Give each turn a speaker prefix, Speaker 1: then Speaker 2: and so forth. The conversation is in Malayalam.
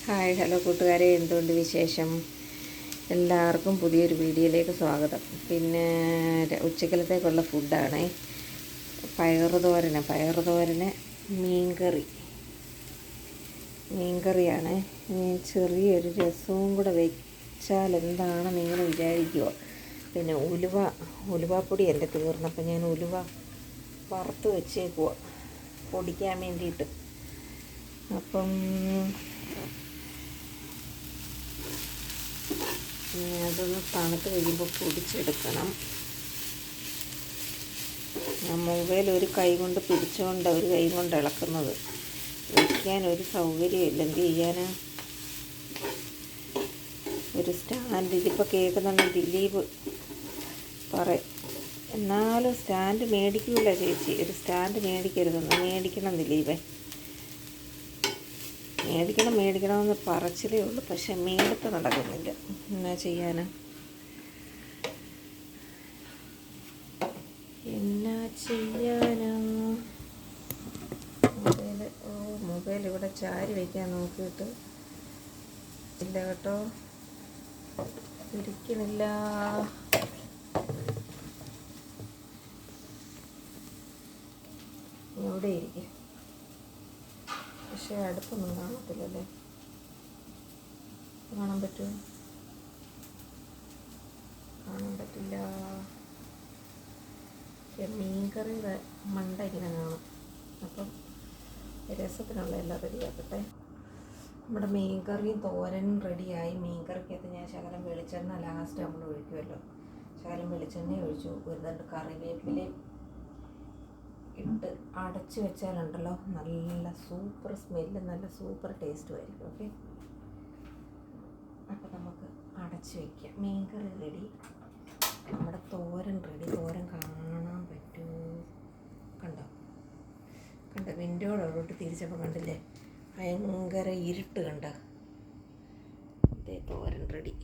Speaker 1: ഹായ് ഹലോ കൂട്ടുകാരെ, എന്തുകൊണ്ട് വിശേഷം? എല്ലാവർക്കും പുതിയൊരു വീഡിയോയിലേക്ക് സ്വാഗതം. പിന്നെ ഉച്ചക്കലത്തേക്കുള്ള ഫുഡാണ് പയറുതോരന് മീൻകറിയാണ്. ചെറിയൊരു രസവും കൂടെ വെച്ചാൽ എന്താണ് നിങ്ങൾ വിചാരിക്കുമോ? പിന്നെ ഉലുവാപ്പൊടി എൻ്റെ തീർന്നപ്പോൾ ഞാൻ ഉലുവ വറുത്ത് വെച്ചേക്കുവോ പൊടിക്കാൻ വേണ്ടിയിട്ട്. അപ്പം അതൊന്ന് തണുത്ത് കഴിയുമ്പോൾ പൊടിച്ചെടുക്കണം. ഞാൻ മൊബൈൽ ഒരു കൈ കൊണ്ട് പിടിച്ചുകൊണ്ട് ഒരു കൈ കൊണ്ട് ഇളക്കുന്നത്, വയ്ക്കാൻ ഒരു സൗകര്യമില്ല. എന്ത് ചെയ്യാനാ? ഒരു സ്റ്റാൻഡ് ഇതിപ്പോൾ കേൾക്കുന്നുണ്ട് ദിലീപ് എന്നാലും സ്റ്റാൻഡ് മേടിക്കില്ല ചേച്ചി. ഒരു സ്റ്റാൻഡ് മേടിക്കണം ദിലീപേ. മേടിക്കണമെന്ന് പറച്ചിലേ ഉള്ളൂ, പക്ഷെ മേടിപ്പ് നടക്കുന്നില്ല. എന്നാ ചെയ്യാനാ? മൊബൈൽ ഇവിടെ ചാരി വയ്ക്കാൻ നോക്കിയിട്ട് ഇല്ല കേട്ടോ, ഇരിക്കണില്ല. എവിടെ ഇരിക്കും? പക്ഷേ അടുപ്പൊന്നും കാണത്തില്ലല്ലേ? കാണാൻ പറ്റുമോ? കാണാൻ പറ്റില്ല. മീൻകറിയുടെ മണ്ട ഇങ്ങനെ കാണും. അപ്പം രസത്തിനുള്ള എല്ലാം റെഡിയാക്കട്ടെ. നമ്മുടെ മീൻകറിയും തോരനും റെഡിയായി. മീൻകറിക്കകത്ത് ഞാൻ ശകലം വെളിച്ചെണ്ണ ലാസ്റ്റ് നമ്മൾ ഒഴിക്കുമല്ലോ, ശകലം വെളിച്ചെണ്ണ ഒഴിച്ചു. ഒരു രണ്ട് കറിവേപ്പിലയും ഇട്ട് അടച്ച് വെച്ചാലുണ്ടല്ലോ, നല്ല സൂപ്പർ സ്മെല്ല്, നല്ല സൂപ്പർ ടേസ്റ്റും ആയിരിക്കും. ഓക്കെ, അപ്പോൾ നമുക്ക് അടച്ച് വയ്ക്കാം. മീൻകറി റെഡി, നമ്മുടെ തോരൻ റെഡി. തോരൻ കാണാൻ പറ്റുമോ? കണ്ടോ? വിൻഡോയോട്ട് തിരിച്ചപ്പോൾ കണ്ടില്ലേ, ഭയങ്കര ഇരുട്ട്. കണ്ടോ? ഇതേ തോരൻ റെഡി.